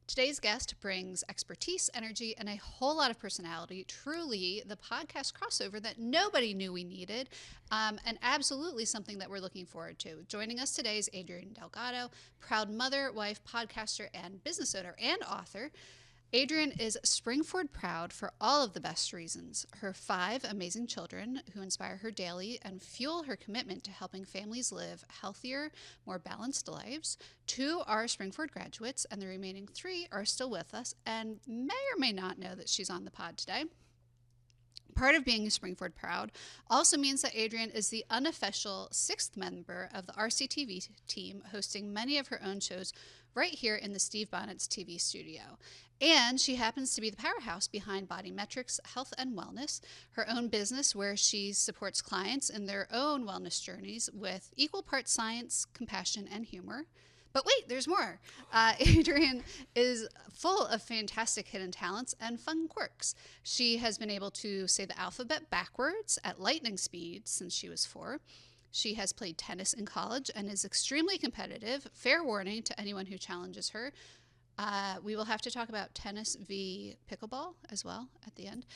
Today's guest brings expertise, energy, and a whole lot of personality. Truly the podcast crossover that nobody knew we needed, and absolutely something that we're looking forward to. Joining us today is Adrianne Delgado, proud mother, wife, podcaster, and business owner and author. Adrianne is Springford proud for all of the best reasons. Her 5 amazing children who inspire her daily and fuel her commitment to helping families live healthier, more balanced lives. 2 are Springford graduates, and the remaining 3 are still with us and may or may not know that she's on the pod today. Part of being Springford proud also means that Adrianne is the unofficial 6th member of the RCTV team, hosting many of her own shows right here in the Steve Bonnet's TV studio. And she happens to be the powerhouse behind Body Metrics Health and Wellness, her own business where she supports clients in their own wellness journeys with equal parts science, compassion, and humor. But wait, there's more. Adrianne is full of fantastic hidden talents and fun quirks. She has been able to say the alphabet backwards at lightning speed since she was 4. She has played tennis in college and is extremely competitive. Fair warning to anyone who challenges her. We will have to talk about tennis v. pickleball as well at the end.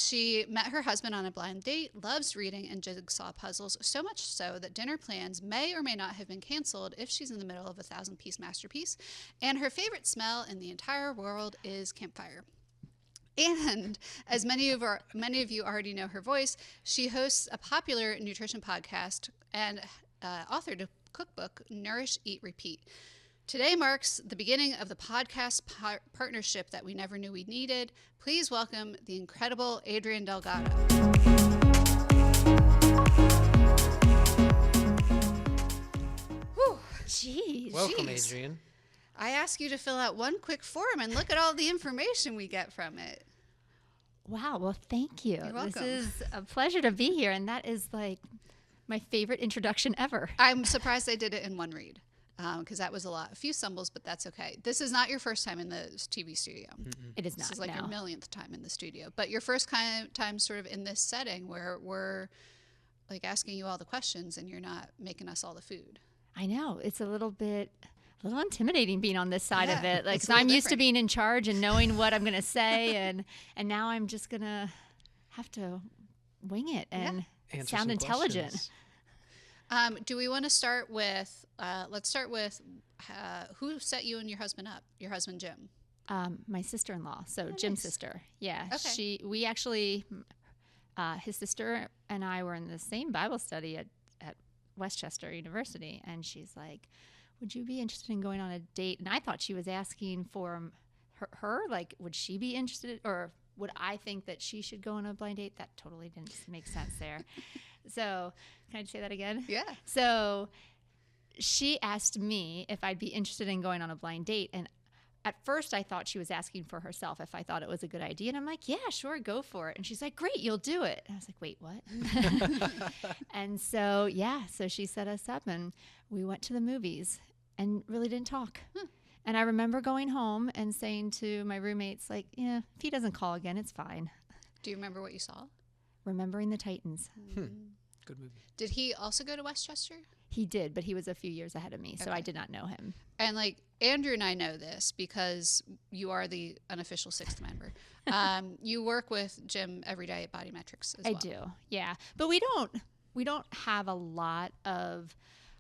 She met her husband on a blind date, loves reading and jigsaw puzzles, so much so that dinner plans may or may not have been canceled if she's in the middle of a 1,000-piece masterpiece. And her favorite smell in the entire world is campfire. And as many of you already know her voice, she hosts a popular nutrition podcast and authored a cookbook, Nourish, Eat, Repeat. Today marks the beginning of the podcast partnership that we never knew we needed. Please welcome the incredible Adrianne Delgado. Whew. Jeez. Welcome, Adrianne. I ask you to fill out one quick form and look at all the information we get from it. Wow. Well, thank you. You're welcome. This is a pleasure to be here. And that is like my favorite introduction ever. I'm surprised I did it in one read. Because that was a lot. A few stumbles, but that's okay. This is not your first time in the TV studio. Mm-mm. It is not. This is like your millionth time in the studio. But your first time sort of in this setting where we're like asking you all the questions and you're not making us all the food. I know. It's a little intimidating being on this side of it. Like, 'cause I'm different. used to being in charge and knowing what I'm going to say. And now I'm just going to have to wing it and sound intelligent. Questions. Do we want to start with, let's start with who set you and your husband up? Your husband, Jim. My sister-in-law. So Oh, Jim's nice. sister. Yeah. Okay. We actually, his sister and I were in the same Bible study at Westchester University. And she's like, would you be interested in going on a date? And I thought she was asking for her, like, would she be interested, or would I think that she should go on a blind date? That totally didn't make sense there. So can I say that again? Yeah. So she asked me if I'd be interested in going on a blind date. And at first I thought she was asking for herself if I thought it was a good idea. And I'm like, yeah, sure, go for it. And she's like, great, you'll do it. And I was like, wait, what? And so, so she set us up and we went to the movies and really didn't talk. And I remember going home and saying to my roommates, like, yeah, if he doesn't call again, it's fine. Do you remember what you saw? Remembering the Titans. Good movie. Did he also go to Westchester? He did, but he was a few years ahead of me, so Okay. I did not know him. And like Andrew and I know this because you are the unofficial 6th member. You work with Jim every day at Body Metrics as well. I do, yeah. But we don't have a lot of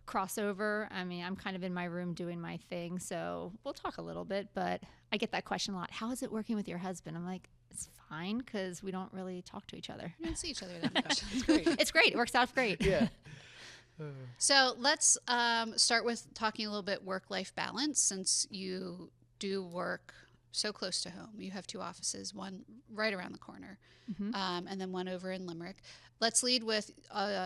crossover. I mean, I'm kind of in my room doing my thing, so we'll talk a little bit, but I get that question a lot. How is it working with your husband? I'm like, it's fine because we don't really talk to each other. We don't see each other that much. It's great. It's great. It works out great. Yeah. So let's start with talking a little bit work-life balance, since you do work so close to home. You have 2 offices, one right around the corner, and then one over in Limerick. Let's lead with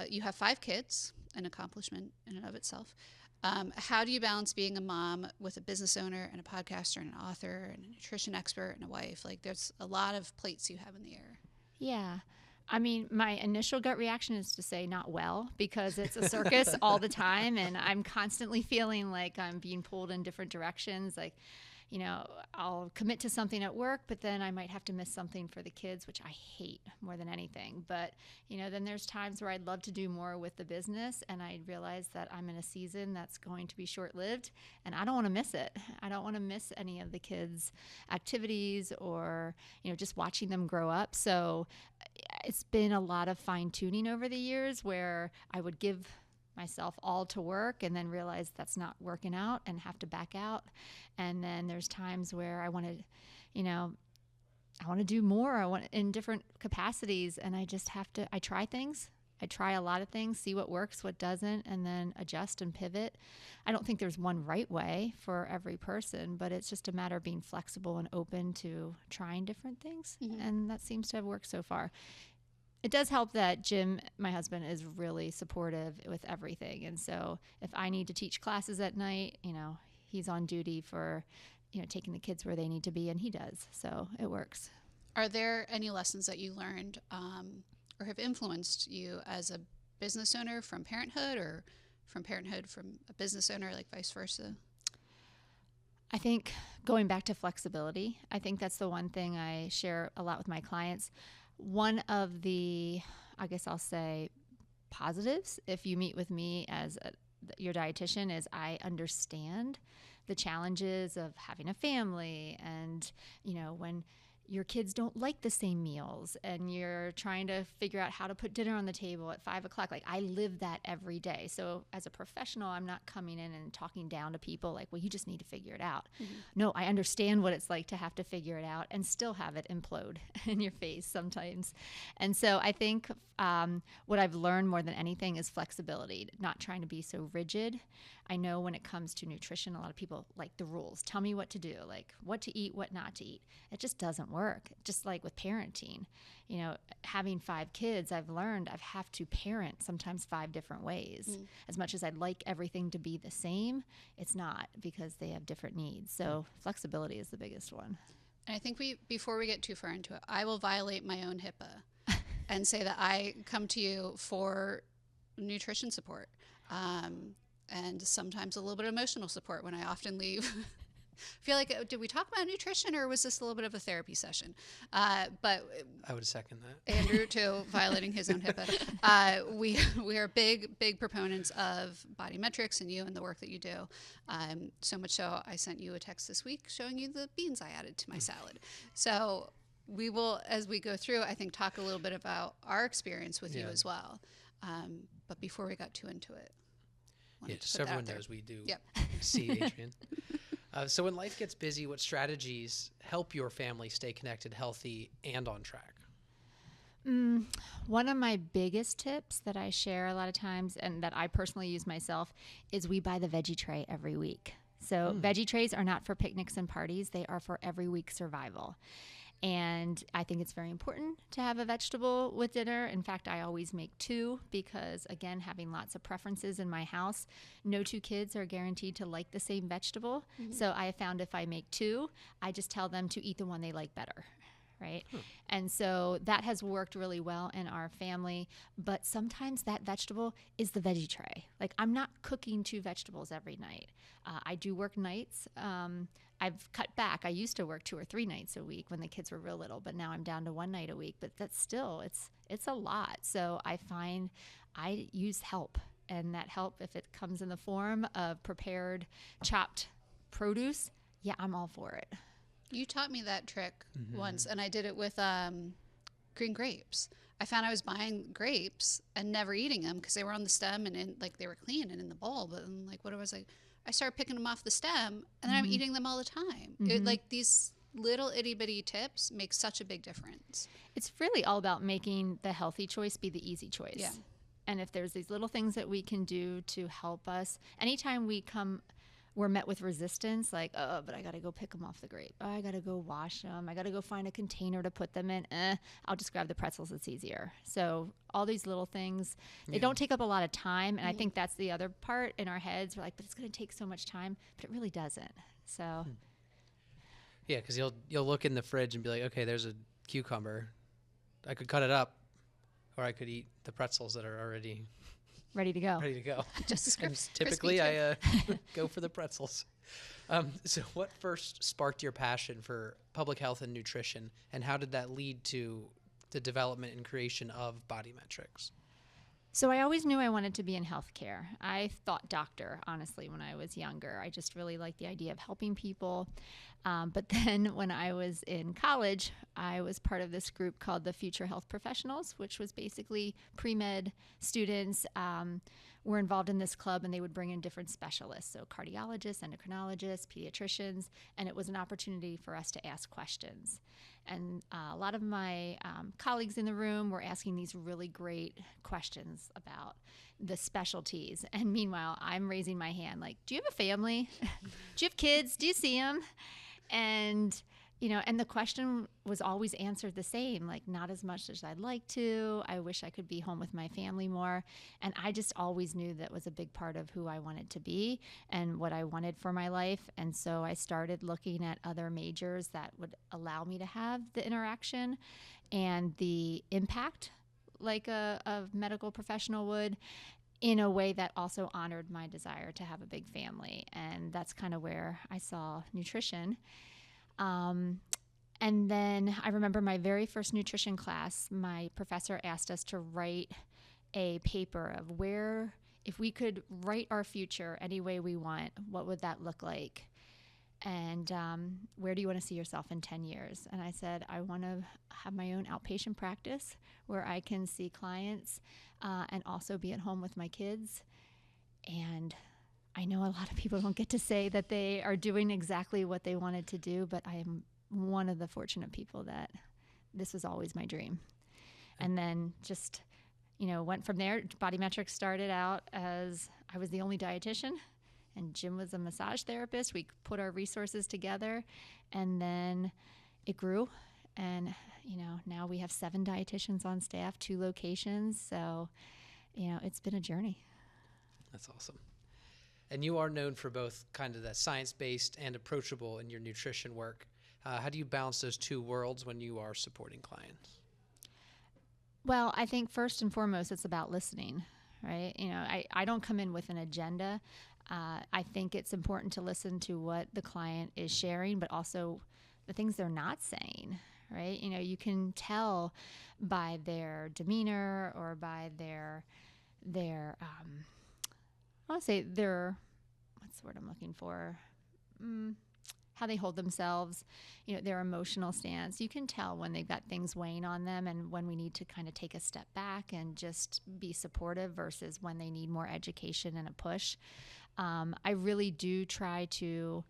you have 5 kids, an accomplishment in and of itself. How do you balance being a mom with a business owner and a podcaster and an author and a nutrition expert and a wife? Like, there's a lot of plates you have in the air. Yeah. I mean, my initial gut reaction is to say not well, because it's a circus all the time and I'm constantly feeling like I'm being pulled in different directions. Like, I'll commit to something at work, but then I might have to miss something for the kids, which I hate more than anything. But, then there's times where I'd love to do more with the business, and I realize that I'm in a season that's going to be short-lived, and I don't want to miss it. I don't want to miss any of the kids' activities or, just watching them grow up. So it's been a lot of fine-tuning over the years where I would give myself all to work and then realize that's not working out and have to back out. And then there's times where I want to do more. I want in different capacities, and I try things. I try a lot of things, see what works, what doesn't, and then adjust and pivot. I don't think there's one right way for every person, but it's just a matter of being flexible and open to trying different things. Mm-hmm. And that seems to have worked so far. It does help that Jim, my husband, is really supportive with everything. And so if I need to teach classes at night, he's on duty for, taking the kids where they need to be, and he does. So it works. Are there any lessons that you learned or have influenced you as a business owner from parenthood, or from parenthood from a business owner, like vice versa? I think going back to flexibility, I think that's the one thing I share a lot with my clients. One of the, I guess I'll say, positives, if you meet with me as your dietitian, is I understand the challenges of having a family and, when your kids don't like the same meals and you're trying to figure out how to put dinner on the table at 5:00. Like, I live that every day. So as a professional, I'm not coming in and talking down to people like, well, you just need to figure it out. Mm-hmm. No, I understand what it's like to have to figure it out and still have it implode in your face sometimes. And so I think what I've learned more than anything is flexibility, not trying to be so rigid. I know when it comes to nutrition, a lot of people like the rules. Tell me what to do, like what to eat, what not to eat. It just doesn't work. Just like with parenting, having 5 kids, I've learned I have to parent sometimes 5 different ways. Mm. As much as I'd like everything to be the same, it's not, because they have different needs. So flexibility is the biggest one. And I think before we get too far into it, I will violate my own HIPAA and say that I come to you for nutrition support. And sometimes a little bit of emotional support when I often leave. I feel like, did we talk about nutrition, or was this a little bit of a therapy session? But I would second that. Andrew, too, violating his own HIPAA. We are big proponents of body metrics and you and the work that you do. So much so, I sent you a text this week showing you the beans I added to my salad. So we will, as we go through, I think, talk a little bit about our experience with you as well. But before we got too into it, yeah, just so everyone knows, we do see Adrianne. So when life gets busy, what strategies help your family stay connected, healthy, and on track? One of my biggest tips that I share a lot of times, and that I personally use myself, is we buy the veggie tray every week. So veggie trays are not for picnics and parties. They are for every week's survival. And I think it's very important to have a vegetable with dinner. In fact, I always make 2 because, again, having lots of preferences in my house, no 2 kids are guaranteed to like the same vegetable. Mm-hmm. So I have found if I make 2, I just tell them to eat the one they like better. Right? And so that has worked really well in our family. But sometimes that vegetable is the veggie tray. Like, I'm not cooking 2 vegetables every night. I do work nights. I've cut back. I used to work 2 or 3 nights a week when the kids were real little, but now I'm down to 1 night a week. But that's still, it's a lot. So I find I use help. And that help, if it comes in the form of prepared chopped produce, yeah, I'm all for it. You taught me that trick once, and I did it with green grapes. I found I was buying grapes and never eating them because they were on the stem and they were clean and in the bowl. But what was I started picking them off the stem, and then I'm eating them all the time. These little itty bitty tips make such a big difference. It's really all about making the healthy choice be the easy choice. Yeah. And if there's these little things that we can do to help us, anytime we're met with resistance, like, oh, but I got to go pick them off the grape. Oh, I got to go wash them. I got to go find a container to put them in. I'll just grab the pretzels. It's easier. So all these little things, they don't take up a lot of time. And I think that's the other part in our heads. We're like, but it's going to take so much time. But it really doesn't. So. Yeah, because you'll look in the fridge and be like, okay, there's a cucumber. I could cut it up, or I could eat the pretzels that are already ready to go. Ready to go. Just as And typically I go for the pretzels. So what first sparked your passion for public health and nutrition, and how did that lead to the development and creation of Body Metrics? So I always knew I wanted to be in healthcare. I thought doctor, honestly, when I was younger. I just really liked the idea of helping people. But then when I was in college, I was part of this group called the Future Health Professionals, which was basically pre-med students were involved in this club, and they would bring in different specialists, so cardiologists, endocrinologists, pediatricians, and it was an opportunity for us to ask questions. And a lot of my colleagues in the room were asking these really great questions about the specialties. And meanwhile, I'm raising my hand like, do you have a family? Do you have kids? Do you see them? And, and the question was always answered the same, like, not as much as I'd like to. I wish I could be home with my family more. And I just always knew that was a big part of who I wanted to be and what I wanted for my life. And so I started looking at other majors that would allow me to have the interaction and the impact like a medical professional would, in a way that also honored my desire to have a big family. And that's kind of where I saw nutrition. And then I remember my very first nutrition class, my professor asked us to write a paper of where, if we could write our future any way we want, what would that look like? And where do you want to see yourself in 10 years? And I said, I want to have my own outpatient practice where I can see clients and also be at home with my kids. And I know a lot of people don't get to say that they are doing exactly what they wanted to do, but I am one of the fortunate people that this was always my dream. And then just, went from there. Body Metrics started out as I was the only dietitian, and Jim was a massage therapist. We put our resources together, and then it grew. And, now we have 7 dietitians on staff, 2 locations. So, it's been a journey. That's awesome. And you are known for both kind of that science-based and approachable in your nutrition work. How do you balance those two worlds when you are supporting clients? Well, I think first and foremost, it's about listening, right? I don't come in with an agenda. I think it's important to listen to what the client is sharing, but also the things they're not saying, right? You can tell by their demeanor or by their I want to say what's the word I'm looking for? How they hold themselves, their emotional stance. You can tell when they've got things weighing on them and when we need to kind of take a step back and just be supportive versus when they need more education and a push. I really do try to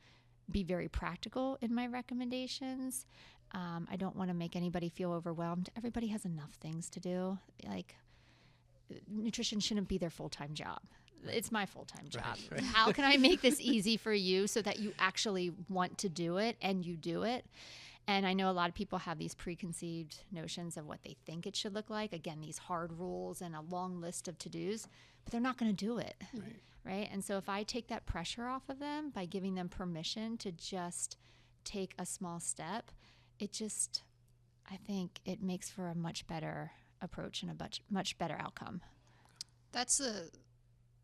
be very practical in my recommendations. I don't want to make anybody feel overwhelmed. Everybody has enough things to do. Like, nutrition shouldn't be their full-time job. It's my full-time job. Right. How can I make this easy for you so that you actually want to do it and you do it? And I know a lot of people have these preconceived notions of what they think it should look like. Again, these hard rules and a long list of to-dos, but they're not going to do it. Right? And so if I take that pressure off of them by giving them permission to just take a small step, I think it makes for a much better approach and a much better outcome. That's the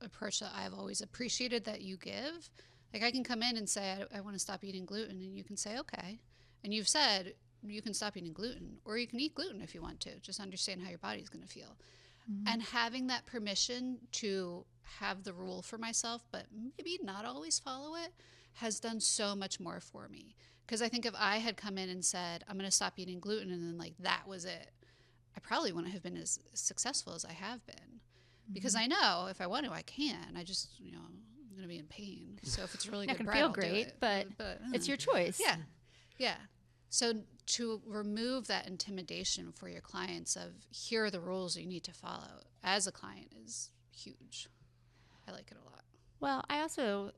approach that I've always appreciated that you give. Like, I can come in and say, I want to stop eating gluten, and you can say, okay. And you've said you can stop eating gluten, or you can eat gluten if you want to. Just understand how your body's going to feel. Mm-hmm. And having that permission to have the rule for myself, but maybe not always follow it, has done so much more for me. Because I think if I had come in and said, I'm going to stop eating gluten, and then that was it, I probably wouldn't have been as successful as I have been. Because I know if I want to, I can. I just, I'm going to be in pain. So if it's really good bread, I'll feel great, but it's your choice. Yeah. So to remove that intimidation for your clients of here are the rules you need to follow as a client is huge. I like it a lot. Well, I also,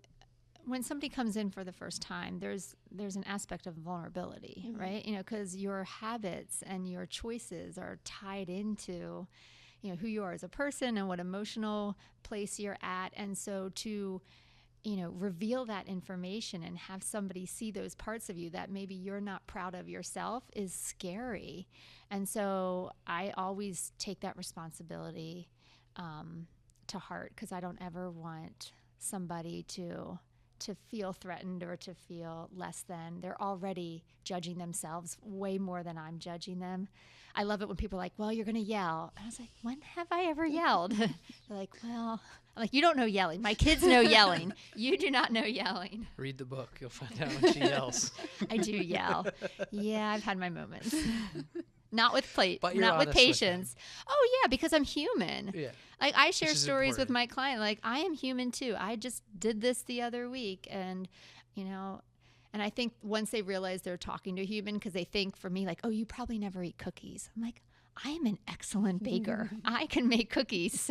when somebody comes in for the first time, there's an aspect of vulnerability, mm-hmm. right? Because your habits and your choices are tied into who you are as a person and what emotional place you're at. And so to, reveal that information and have somebody see those parts of you that maybe you're not proud of yourself is scary. And so I always take that responsibility to heart because I don't ever want somebody to feel threatened or to feel less than. They're already judging themselves way more than I'm judging them. I love it when people are like, well, you're going to yell. And I was like, when have I ever yelled? They're like, well, I'm like, you don't know yelling. My kids know yelling. You do not know yelling. Read the book. You'll find out when she yells. I do yell. Yeah, I've had my moments. Not with But you're not with honest with patience. Oh yeah, because I'm human. Yeah. Like I share Which is stories with important. my client. Like I am human too. I just did this the other week, and and I think once they realize they're talking to a human, because they think for me like, oh, you probably never eat cookies. I'm like, I am an excellent baker. I can make cookies,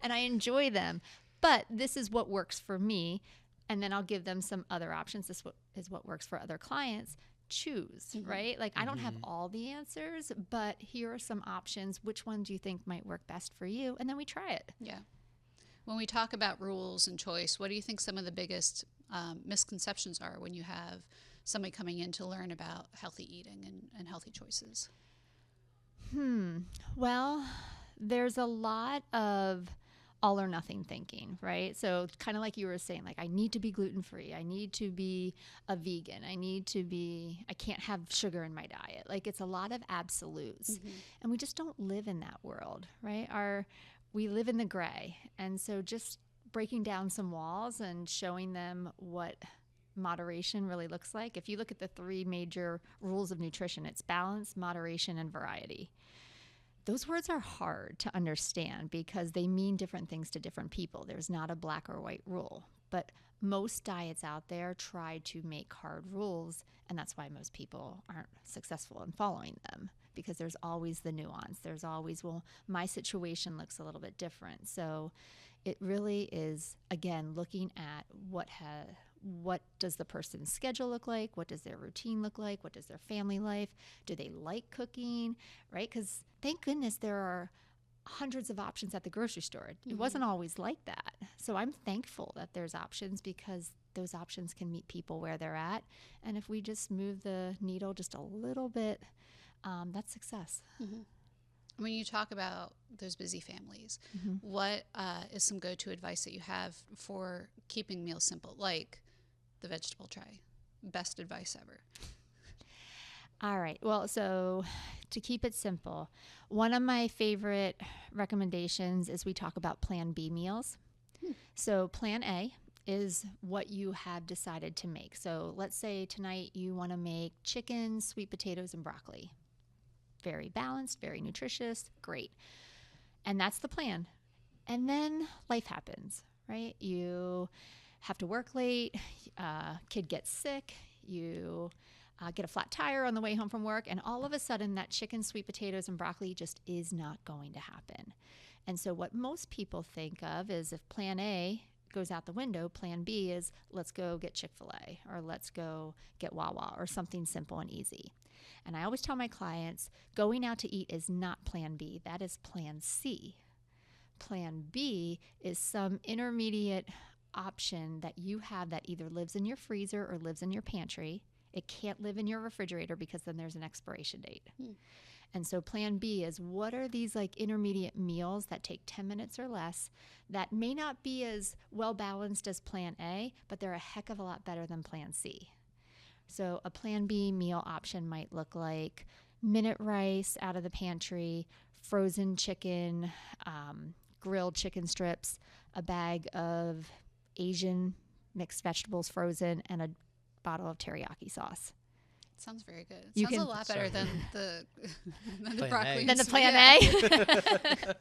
and I enjoy them. But this is what works for me, and then I'll give them some other options. This is what works for other clients. Choose, right? Like I don't have all the answers, but here are some options. Which one do you think might work best for you? And then we try it. Yeah. When we talk about rules and choice, what do you think some of the biggest misconceptions are when you have somebody coming in to learn about healthy eating and healthy choices? Well, there's a lot of all or nothing thinking, right? So kind of like you were saying, like I need to be gluten-free. I need to be a vegan. I can't have sugar in my diet. Like it's a lot of absolutes. And we just don't live in that world, right? We live in the gray. And so just breaking down some walls and showing them what moderation really looks like. If you look at the 3 major rules of nutrition, it's balance, moderation, and variety. Those words are hard to understand because they mean different things to different people. There's not a black or white rule, but most diets out there try to make hard rules, and that's why most people aren't successful in following them, because there's always the nuance. There's always, well, my situation looks a little bit different. So it really is, again, looking at what does the person's schedule look like? What does their routine look like? What does their family life? Do they like cooking, right? Because thank goodness there are hundreds of options at the grocery store. It wasn't always like that. So I'm thankful that there's options because those options can meet people where they're at. And if we just move the needle just a little bit, that's success. When you talk about those busy families, what is some go-to advice that you have for keeping meals simple, like the vegetable tray? Best advice ever. All right. Well, so to keep it simple, one of my favorite recommendations is we talk about Plan B meals. So Plan A is what you have decided to make. So let's say tonight you want to make chicken, sweet potatoes, and broccoli. Very balanced, very nutritious, great. And that's the plan. And then life happens, right? You have to work late, kid gets sick, you get a flat tire on the way home from work, and all of a sudden that chicken, sweet potatoes, and broccoli just is not going to happen. And so what most people think of is if Plan A goes out the window, Plan B is let's go get Chick-fil-A or let's go get Wawa or something simple and easy. And I always tell my clients, going out to eat is not Plan B. That is Plan C. Plan B is some intermediate option that you have that either lives in your freezer or lives in your pantry. It can't live in your refrigerator because then there's an expiration date. And so Plan B is what are these like intermediate meals that take 10 minutes or less that may not be as well balanced as Plan A, but they're a heck of a lot better than Plan C. So a Plan B meal option might look like minute rice out of the pantry, frozen chicken, grilled chicken strips, a bag of Asian mixed vegetables frozen, and a bottle of teriyaki sauce. Sounds very good. You Sounds can- a lot better than the Plan broccoli. A. Then the Plan A.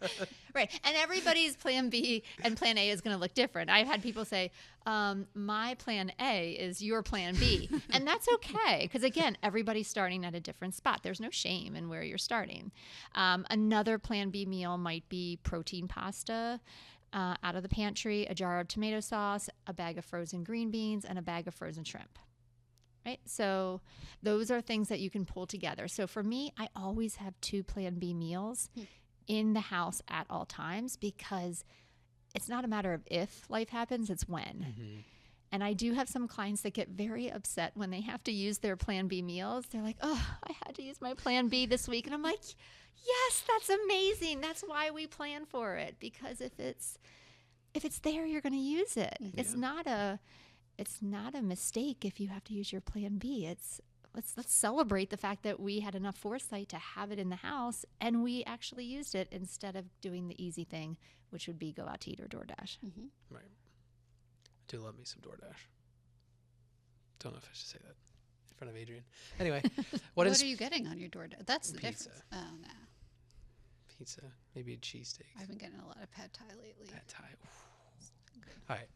Right. And everybody's Plan B and Plan A is going to look different. I've had people say, my Plan A is your Plan B. And that's okay. Because again, everybody's starting at a different spot. There's no shame in where you're starting. Another Plan B meal might be protein pasta out of the pantry, a jar of tomato sauce, a bag of frozen green beans, and a bag of frozen shrimp. Right? So those are things that you can pull together. So for me, I always have 2 Plan B meals in the house at all times because it's not a matter of if life happens, it's when. And I do have some clients that get very upset when they have to use their Plan B meals. They're like, oh, I had to use my Plan B this week. And I'm like, yes, that's amazing. That's why we plan for it. Because if it's if it's there, you're going to use it. Mhm. It's not a mistake if you have to use your plan B. Let's celebrate the fact that we had enough foresight to have it in the house and we actually used it instead of doing the easy thing, which would be go out to eat or DoorDash. Mhm. Right. I do love me some DoorDash. Don't know if I should say that in front of Adrianne. Anyway, What are you getting on your DoorDash? That's the Pizza. difference. Oh, no. Pizza, maybe a cheesesteak. I've been getting a lot of pad thai lately. Pad Thai. All right.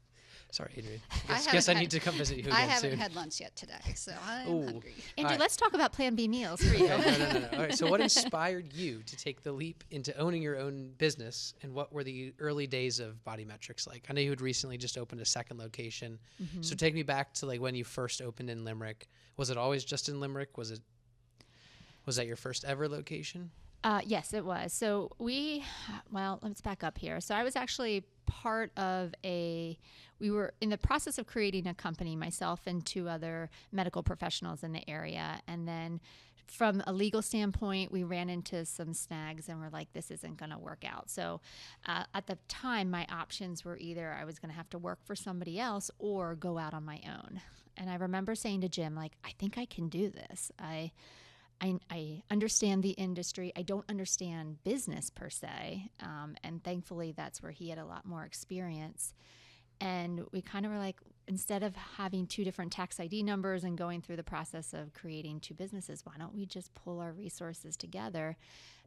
Sorry, Adrianne. I Guess I haven't need to come visit you again I haven't soon. had lunch yet today, so I'm Ooh. hungry. Andrew, All right. let's talk about Plan B meals for you. Okay, no. All right. So, what inspired you to take the leap into owning your own business, and what were the early days of Body Metrics like? I know you had recently just opened a second location. So, take me back to like when you first opened in Limerick. Was it always just in Limerick? Was that your first ever location? Yes, it was. So let's back up here. So I was actually part of we were in the process of creating a company, myself and two other medical professionals in the area. And then from a legal standpoint, we ran into some snags and we're like, this isn't going to work out. So at the time, my options were either I was going to have to work for somebody else or go out on my own. And I remember saying to Jim, like, I think I can do this. I understand the industry. I don't understand business per se. And thankfully, that's where he had a lot more experience. And we kind of were like, instead of having two different tax ID numbers and going through the process of creating two businesses, why don't we just pull our resources together?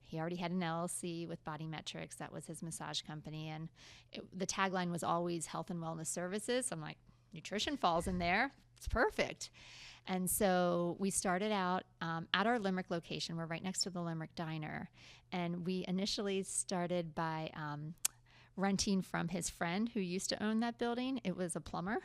He already had an LLC with Body Metrics. That was his massage company. And the tagline was always health and wellness services. I'm like, nutrition falls in there. It's perfect. And so we started out at our Limerick location. We're right next to the Limerick Diner. And we initially started by renting from his friend who used to own that building. It was a plumber.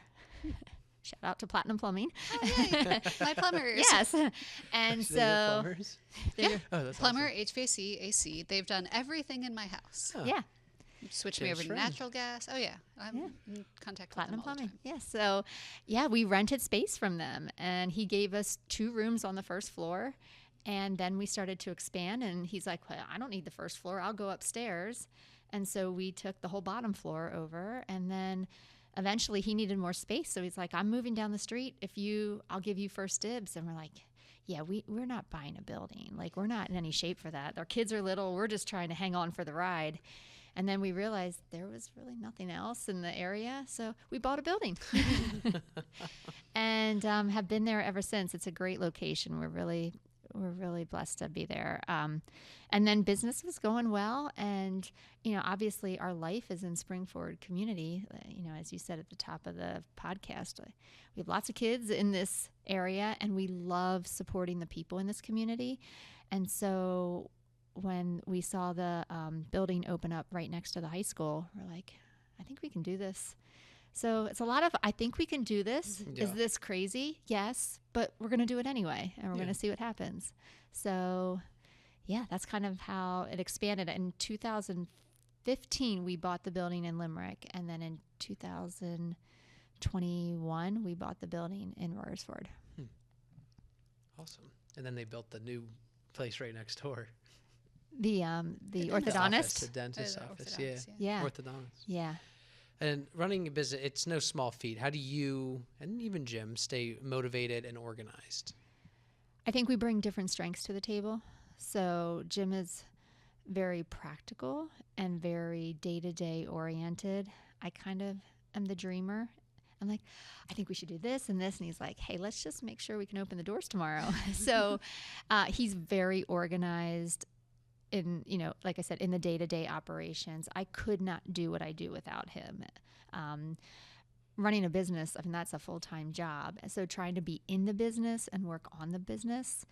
Shout out to Platinum Plumbing. Oh, yay. My plumbers. Yes. And Actually, they're so, plumbers? Yeah. Oh, that's Plumber, awesome. HVAC, AC. They've done everything in my house. Huh. yeah. Switched me Jim's over to friend. natural gas. Oh, yeah. I'm in contact Platinum with them all Plumbing. the time. Yes. So, yeah, we rented space from them, and he gave us 2 rooms on the first floor. And then we started to expand, and he's like, well, I don't need the first floor. I'll go upstairs. And so we took the whole bottom floor over, and then eventually he needed more space. So he's like, I'm moving down the street. I'll give you first dibs. And we're like, yeah, we're not buying a building. Like, we're not in any shape for that. Our kids are little. We're just trying to hang on for the ride. And then we realized there was really nothing else in the area, so we bought a building and have been there ever since. It's a great location. We're really blessed to be there. And then business was going well, and obviously our life is in Springford community. As you said at the top of the podcast, we have lots of kids in this area, and we love supporting the people in this community. And so when we saw the building open up right next to the high school, we're like, I think we can do this. So it's a lot of, I think we can do this. Yeah. Is this crazy? Yes, but we're going to do it anyway, and we're going to see what happens. So, yeah, that's kind of how it expanded. In 2015, we bought the building in Limerick, and then in 2021, we bought the building in Royersford. Awesome. And then they built the new place right next door. The The orthodontist. The dentist The office, orthodontist, Yeah. Orthodontist. Yeah. And running a business, it's no small feat. How do you, and even Jim, stay motivated and organized? I think we bring different strengths to the table. So Jim is very practical and very day-to-day oriented. I kind of am the dreamer. I'm like, I think we should do this and this. And he's like, hey, let's just make sure we can open the doors tomorrow. So he's very organized in, like I said, in the day-to-day operations. I could not do what I do without him. Running a business, I mean, that's a full-time job. So trying to be in the business and work on the business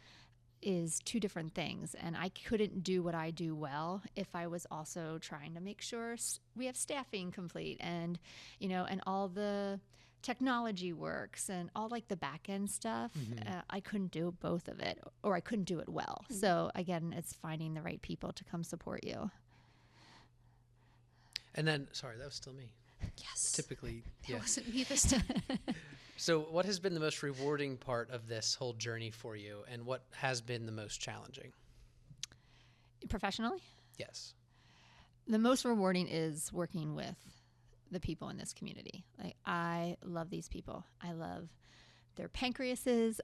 is 2 different things. And I couldn't do what I do well if I was also trying to make sure we have staffing complete and, and all the technology works and all like the back end stuff. I couldn't do both of it, or I couldn't do it well. So again, it's finding the right people to come support you. And then, sorry, that was still me. Yes. Typically, It wasn't me this time. So what has been the most rewarding part of this whole journey for you, and what has been the most challenging? Professionally? Yes. The most rewarding is working with the people in this community. Like, I love these people. I love their pancreases,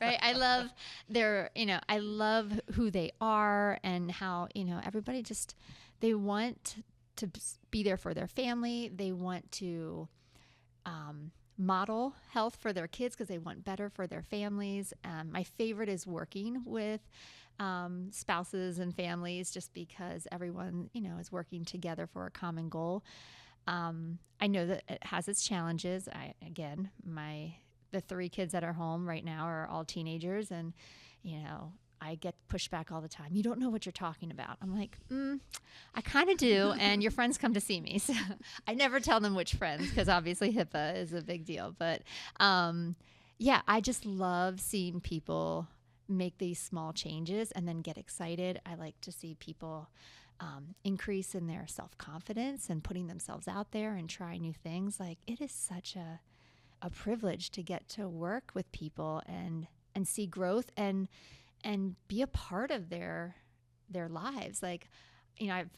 right? I love their, I love who they are and how, everybody just, they want to be there for their family. They want to model health for their kids because they want better for their families. My favorite is working with spouses and families just because everyone, is working together for a common goal. I know that it has its challenges. The 3 kids that are home right now are all teenagers, and, I get pushback all the time. You don't know what you're talking about. I'm like, I kind of do, and your friends come to see me. So I never tell them which friends because obviously HIPAA is a big deal. But, I just love seeing people make these small changes and then get excited. I like to see people increase in their self-confidence and putting themselves out there and try new things. Like, it is such a privilege to get to work with people and see growth and be a part of their lives. Like, I've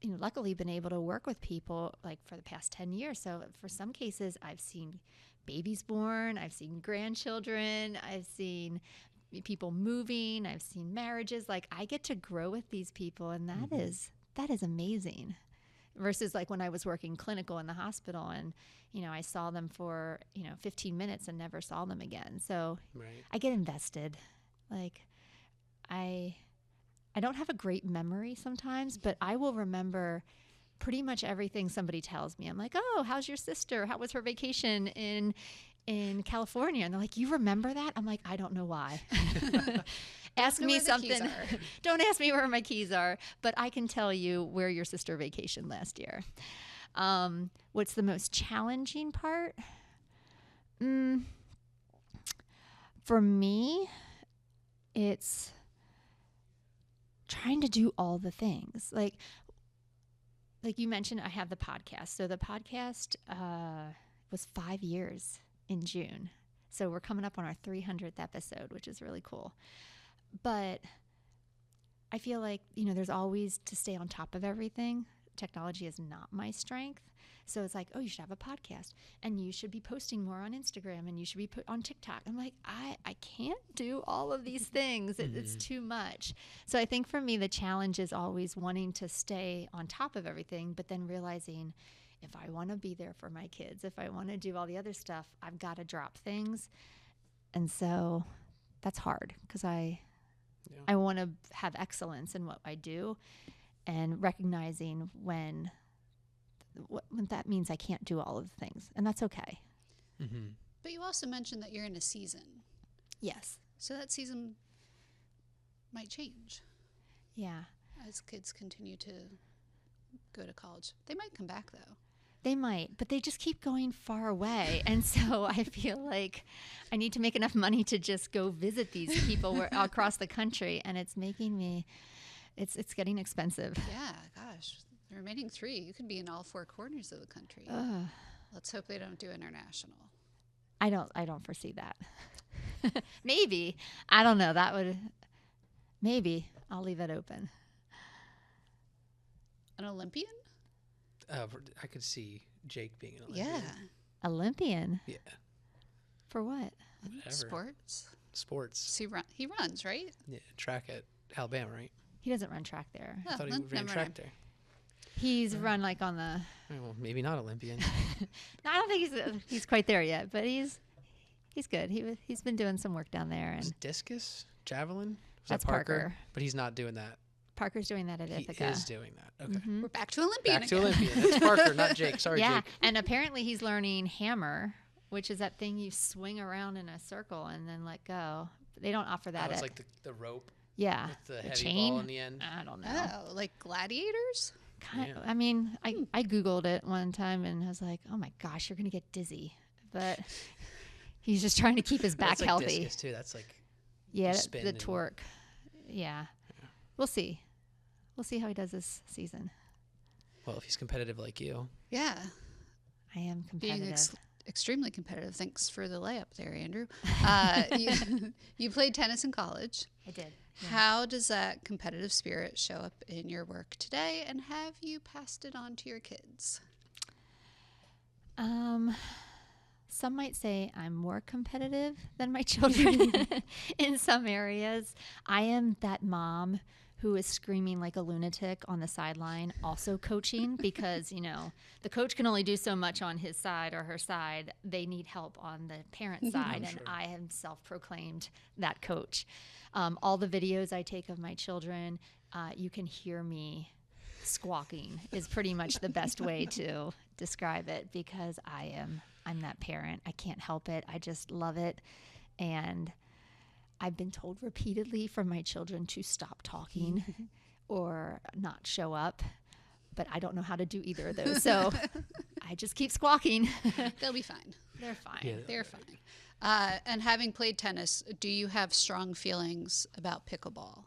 luckily been able to work with people like for the past 10 years. So for some cases, I've seen babies born, I've seen grandchildren, I've seen people moving, I've seen marriages. Like, I get to grow with these people, and that is amazing. Versus like when I was working clinical in the hospital and, I saw them for, 15 minutes and never saw them again. So Right. I get invested. Like, I don't have a great memory sometimes, but I will remember pretty much everything somebody tells me. I'm like, oh, how's your sister? How was her vacation in California? And they're like, you remember that? I'm like, I don't know why. Ask me something. Don't ask me where my keys are, but I can tell you where your sister vacationed last year. What's the most challenging part? For me, it's trying to do all the things. Like you mentioned, I have the podcast. So the podcast was 5 years in June. So we're coming up on our 300th episode, which is really cool. But I feel like, there's always to stay on top of everything. Technology is not my strength. So it's like, oh, you should have a podcast and you should be posting more on Instagram and you should be put on TikTok. I'm like, I can't do all of these things. It's too much. So I think for me, the challenge is always wanting to stay on top of everything, but then realizing if I want to be there for my kids, if I want to do all the other stuff, I've got to drop things. And so that's hard because I want to have excellence in what I do and recognizing when that means I can't do all of the things. And that's okay. Mm-hmm. But you also mentioned that you're in a season. Yes. So that season might change. Yeah. As kids continue to go to college. They might come back, though. They might, but they just keep going far away. And so I feel like I need to make enough money to just go visit these people across the country. And it's making me, it's getting expensive. Yeah, gosh. The remaining 3, you could be in all 4 corners of the country. Let's hope they don't do international. I don't foresee that. Maybe. I don't know. Maybe. I'll leave it open. An Olympian? I could see Jake being an Olympian. Yeah. Olympian? Yeah. For what? Whatever. Sports. So he runs, right? Yeah, track at Alabama, right? He doesn't run track there. I thought he ran track there. He's run like on the... Well, maybe not Olympian. No, I don't think he's quite there yet, but he's good. He's been doing some work down there. And discus? Javelin? That's Parker. But he's not doing that. Parker's doing that at Ithaca. He is doing that. Okay. Mm-hmm. We're back to Olympian Back to Olympian. It's Parker, not Jake. Sorry, yeah, Jake. and apparently he's learning hammer, which is that thing you swing around in a circle and then let go. They don't offer that. It's like the rope. Yeah. With the a heavy chain? ball in the end. I don't know. Oh, like gladiators? I mean, I Googled it one time and I was like, oh my gosh, you're going to get dizzy. But he's just trying to keep his back That's like healthy. Discus too. That's like the torque. Yeah. We'll see. We'll see how he does this season. Well, if he's competitive like you. Yeah. I am competitive. Being extremely competitive. Thanks for the layup there, Andrew. You played tennis in college. I did. Yeah. How does that competitive spirit show up in your work today, and have you passed it on to your kids? Some might say I'm more competitive than my children in some areas. I am that mom who is screaming like a lunatic on the sideline, also coaching, because, the coach can only do so much on his side or her side. They need help on the parent side, and sure. I am self-proclaimed that coach. All the videos I take of my children, you can hear me squawking is pretty much the best way to describe it, because I'm that parent. I can't help it. I just love it. And I've been told repeatedly from my children to stop talking or not show up, but I don't know how to do either of those. So I just keep squawking. They'll be fine. They're fine. Yeah. They're fine. And having played tennis, do you have strong feelings about pickleball?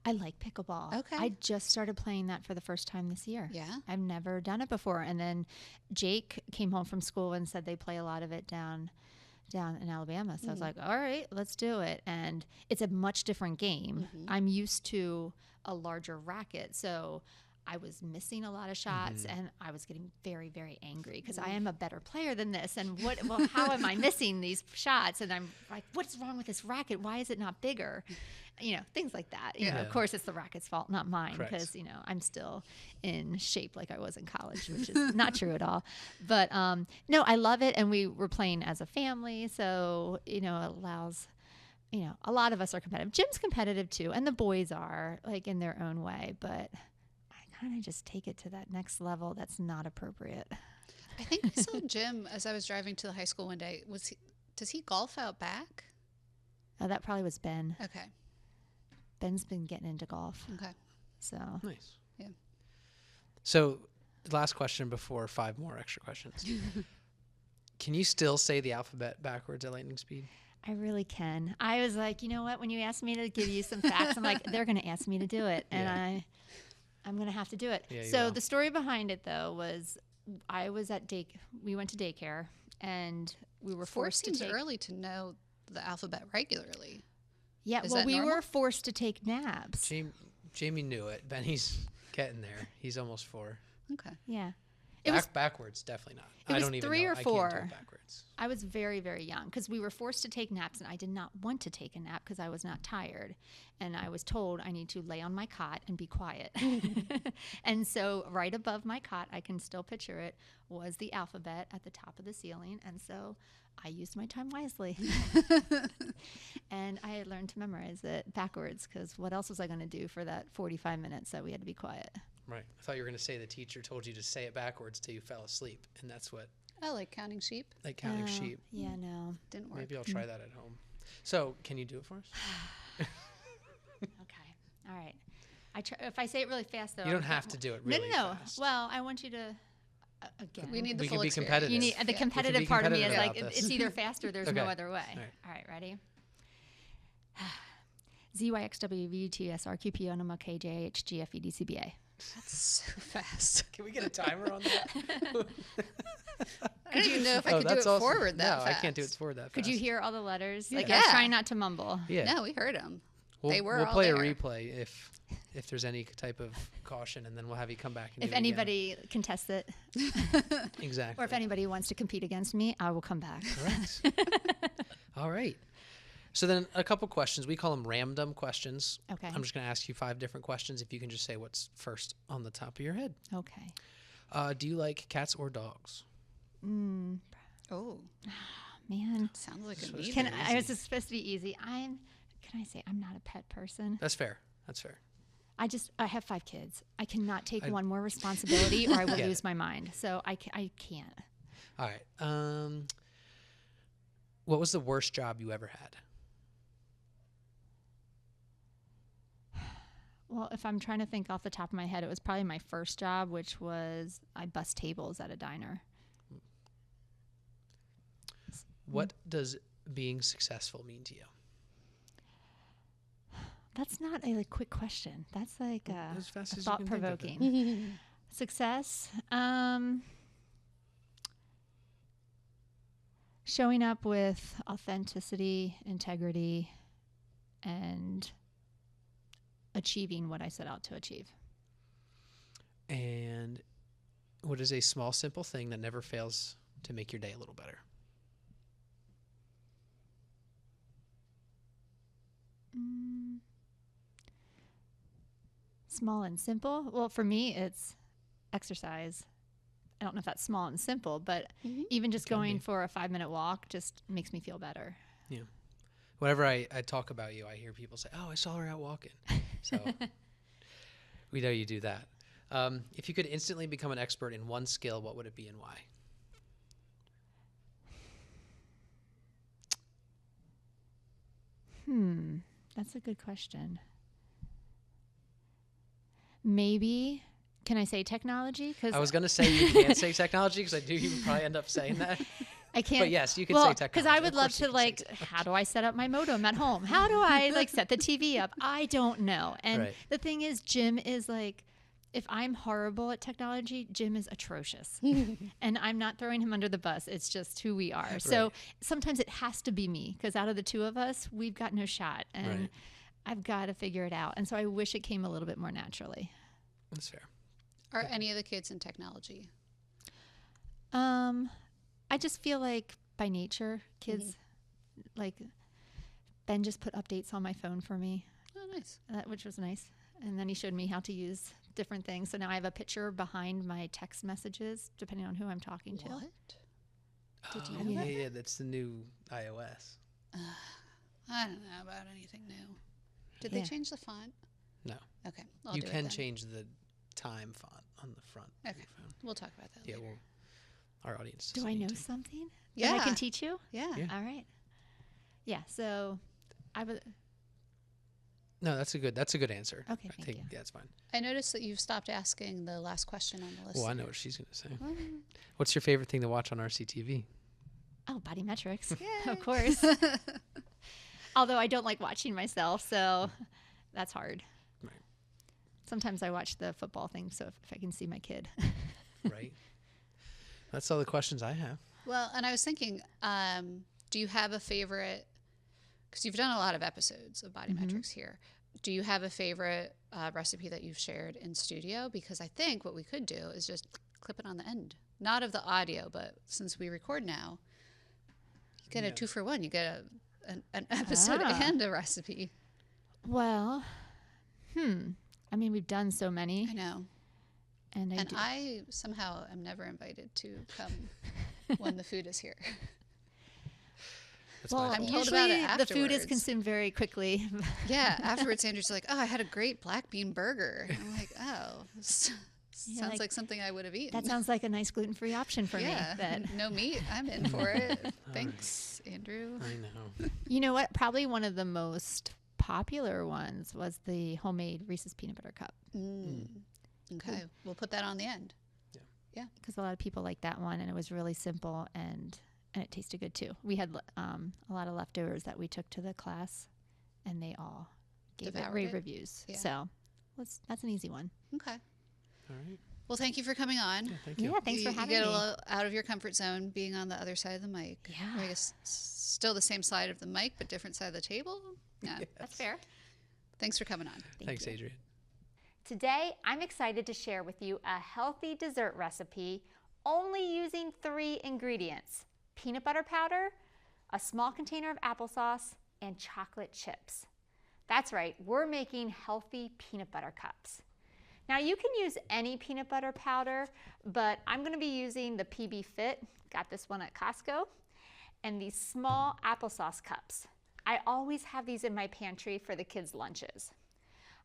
I like pickleball. Okay. I just started playing that for the first time this year. Yeah. I've never done it before. And then Jake came home from school and said they play a lot of it down in Alabama. So I was like, all right, let's do it. And it's a much different game. I'm used to a larger racket. So I was missing a lot of shots and I was getting very, very angry because I am a better player than this. And how am I missing these shots? And I'm like, what's wrong with this racket? Why is it not bigger? Things like that. You know, of course, it's the racket's fault, not mine, because, I'm still in shape like I was in college, which is not true at all. But no, I love it. And we were playing as a family. So, it allows, a lot of us are competitive. Jim's competitive too. And the boys are, like, in their own way. But I kind of just take it to that next level that's not appropriate. I think I saw Jim as I was driving to the high school one day. Does he golf out back? Oh, that probably was Ben. Okay. Ben's been getting into golf. Okay. So Nice. Yeah. So, last question before 5 more extra questions. Can you still say the alphabet backwards at lightning speed? I really can. I was like, you know what? When you asked me to give you some facts, I'm like, they're going to ask me to do it. And I'm going to have to do it. Yeah, you so will. the story behind it, though, was I was we went to daycare, and we were 4 forced to seems take. early to know the alphabet regularly. Yeah, Is well, that we normal? were forced to take naps. Jamie knew it. Benny's getting there. He's almost 4. Okay. Yeah. It was Backwards, definitely not. it I was don't even 3 know. or I can't do 4. it backwards. I was very, very young because we were forced to take naps, and I did not want to take a nap because I was not tired. And I was told I need to lay on my cot and be quiet. And so right above my cot, I can still picture it, was the alphabet at the top of the ceiling. And so I used my time wisely. And I had learned to memorize it backwards because what else was I going to do for that 45 minutes that we had to be quiet? Right. I thought you were going to say the teacher told you to say it backwards till you fell asleep. And that's what, I like counting sheep. like counting sheep. Yeah, no. Didn't work. Maybe I'll try that at home. So, can you do it for us? Okay. All right. If I say it really fast, though. You don't have to do it really No. fast. Well, I want you to, again. We need the We can full be experience. competitive. You need the Yeah. competitive be part of me is competitive like about this. it's either fast or there's no Okay. other way. All right. All right, ready? ZYXWVTSRQPONMOKJHGFEDCBA. That's so fast. Can we get a timer on that? I don't even know if I could do it that's awesome. forward that No, fast. I can't do it forward that fast. Could you hear all the letters? Like Yeah. I was trying not to mumble. Yeah. No, we heard them. We'll, They were we'll all play there. a replay if there's any type of caution, and then we'll have you come back and If do it again. anybody contests it, Exactly. or if anybody wants to compete against me, I will come back. Correct. All right. So then a couple questions. We call them random questions. Okay. I'm just going to ask you 5 different questions. If you can just say what's first on the top of your head. Okay. Do you like cats or dogs? Oh, Man. sounds like a So neat it's Can Easy. I was supposed to be easy. Can I say I'm not a pet person? That's fair. That's fair. I have 5 kids. I cannot take one more responsibility or I will Get lose it. my mind. So I can't. All right. What was the worst job you ever had? Well, if I'm trying to think off the top of my head, it was probably my first job, which was I bus tables at a diner. What does being successful mean to you? That's not a quick question. That's like As fast as you can think of it. thought-provoking. Success. Showing up with authenticity, integrity, and achieving what I set out to achieve. And What is a small, simple thing that never fails to make your day a little better? Small and simple. Well, for me, it's exercise. I don't know if that's small and simple, but even just going for a 5-minute walk just makes me feel better. Yeah. Whenever I talk about you, I hear people say, "Oh, I saw her out walking." So we know you do that. If you could instantly become an expert in one skill, what would it be and why? That's a good question. Maybe, can I say technology? I was going to say you can't say technology because I knew you would probably end up saying that. I can't. But yes, you can well, say technology. Because I would Of love course you to, can say like, technology. how do I set up my modem at home? How do I, like, set the TV up? I don't know. And Right. the thing is, Jim is, like, if I'm horrible at technology, Jim is atrocious. And I'm not throwing him under the bus. It's just who we are. So Right. sometimes it has to be me because out of the two of us, we've got no shot. And Right. I've got to figure it out. And so I wish it came a little bit more naturally. That's fair. Are any of the kids in technology? I just feel like by nature, kids, like, Ben just put updates on my phone for me, Oh, nice. which was nice. And then he showed me how to use different things. So now I have a picture behind my text messages, depending on who I'm talking to. What? Did you Oh, know that? yeah, that's the new iOS. I don't know about anything new. Did they Yeah. change the font? No. Okay. I'll You do it can then. change the time font on the front of Okay. your phone. We'll talk about that Yeah, later. well, our audience Do doesn't I need know to. something Yeah. that I can teach you? Yeah. Yeah. All right. Yeah. So I would. No, that's a good answer. Okay, I thank think you. that's fine. I noticed that you've stopped asking the last question on the list. Well, I know what she's going to say. Oh, What's your favorite thing to watch on RCTV? Oh, body metrics. Yay. Of course. Although I don't like watching myself, so that's hard. Right. Sometimes I watch the football thing, so if I can see my kid. Right. That's all the questions I have. Well, and I was thinking, do you have a favorite? Because you've done a lot of episodes of Body Metrics here. Do you have a favorite recipe that you've shared in studio? Because I think what we could do is just clip it on the end. Not of the audio, but since we record now, you get a 2-for-1. You get an episode and a recipe. Well, I mean, we've done so many. I know. And And I somehow am never invited to come when the food is here. That's well, my I'm fault. told about usually it the food is afterwards. consumed very quickly. Yeah, afterwards Andrew's like, "Oh, I had a great black bean burger." I'm like, "Oh, sounds like something I would have eaten." That sounds like a nice gluten-free option for me. But No meat. I'm in for it. Thanks, Andrew. I know. you know what? Probably one of the most popular ones was the homemade Reese's peanut butter cup. Okay, we'll put that on the end. Because a lot of people like that one, and it was really simple and it tasted good too. We had a lot of leftovers that we took to the class, and they all gave it Devoured rave it? reviews. Yeah. So that's an easy one. Okay. All right. Well, thank you for coming on. Yeah, thank you. Yeah, thanks for You having get me. a little out of your comfort zone being on the other side of the mic. Yeah. I guess still the same side of the mic, but different side of the table. Yeah. That's fair. Thanks for coming on. Thanks, you. Adrian. Today, I'm excited to share with you a healthy dessert recipe only using 3 ingredients: peanut butter powder, a small container of applesauce, and chocolate chips. That's right, we're making healthy peanut butter cups. Now, you can use any peanut butter powder, but I'm going to be using the PB Fit, got this one at Costco, and these small applesauce cups. I always have these in my pantry for the kids' lunches.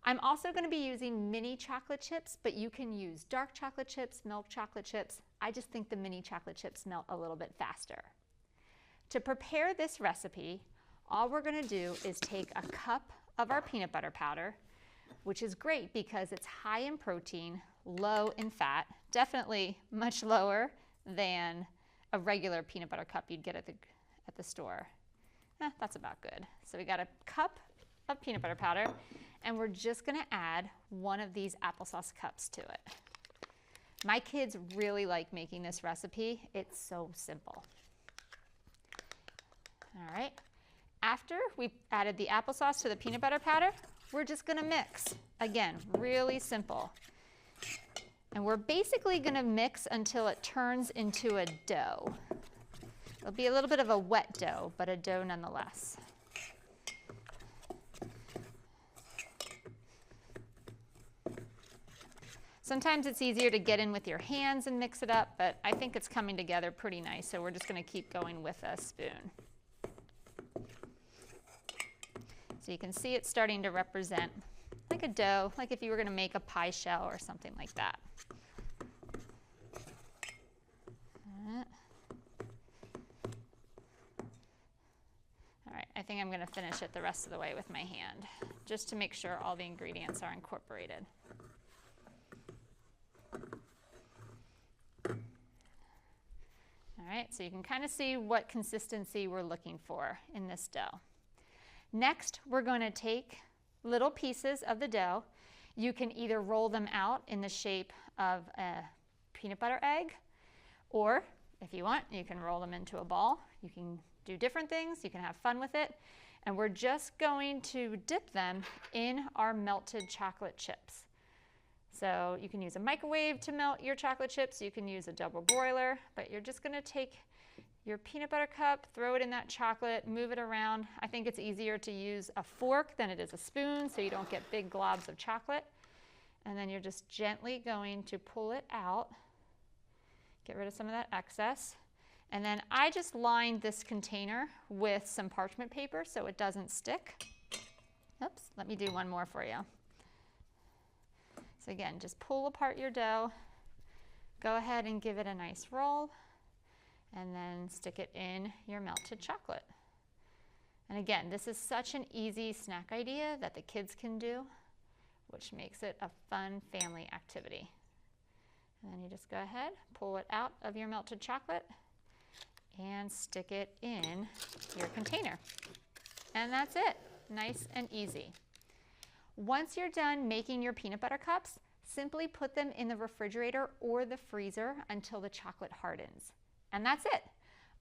I'm also going to be using mini chocolate chips, but you can use dark chocolate chips, milk chocolate chips. I just think the mini chocolate chips melt a little bit faster. To prepare this recipe, all we're going to do is take a cup of our peanut butter powder, which is great because it's high in protein, low in fat, definitely much lower than a regular peanut butter cup you'd get at the store. That's about good. So we got a cup of peanut butter powder, and we're just going to add one of these applesauce cups to it. My kids really like making this recipe. It's so simple. All right. After we've added the applesauce to the peanut butter powder, we're just going to mix. Again, really simple. And we're basically going to mix until it turns into a dough. It'll be a little bit of a wet dough, but a dough nonetheless. Sometimes it's easier to get in with your hands and mix it up, but I think it's coming together pretty nice, so we're just going to keep going with a spoon. So you can see it's starting to represent like a dough, like if you were going to make a pie shell or something like that. All right, I think I'm going to finish it the rest of the way with my hand, just to make sure all the ingredients are incorporated. All right, so you can kind of see what consistency we're looking for in this dough. Next, we're going to take little pieces of the dough. You can either roll them out in the shape of a peanut butter egg, or if you want, you can roll them into a ball. You can do different things. You can have fun with it. And we're just going to dip them in our melted chocolate chips. So you can use a microwave to melt your chocolate chips. You can use a double broiler, but you're just going to take your peanut butter cup, throw it in that chocolate, move it around. I think it's easier to use a fork than it is a spoon, so you don't get big globs of chocolate. And then you're just gently going to pull it out, get rid of some of that excess. And then I just lined this container with some parchment paper so it doesn't stick. Oops, let me do one more for you. So again, just pull apart your dough, go ahead and give it a nice roll, and then stick it in your melted chocolate. And again, this is such an easy snack idea that the kids can do, which makes it a fun family activity. And then you just go ahead, pull it out of your melted chocolate, and stick it in your container. And that's it, nice and easy. Once you're done making your peanut butter cups, simply put them in the refrigerator or the freezer until the chocolate hardens. And that's it.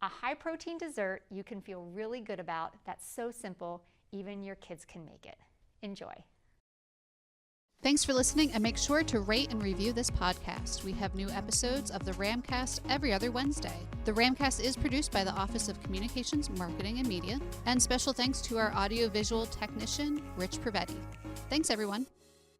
A high protein dessert you can feel really good about that's so simple, even your kids can make it. Enjoy. Thanks for listening, and make sure to rate and review this podcast. We have new episodes of the RAMcast every other Wednesday. The RAMcast is produced by the Office of Communications, Marketing, and Media, and special thanks to our audiovisual technician, Rich Privetti. Thanks, everyone.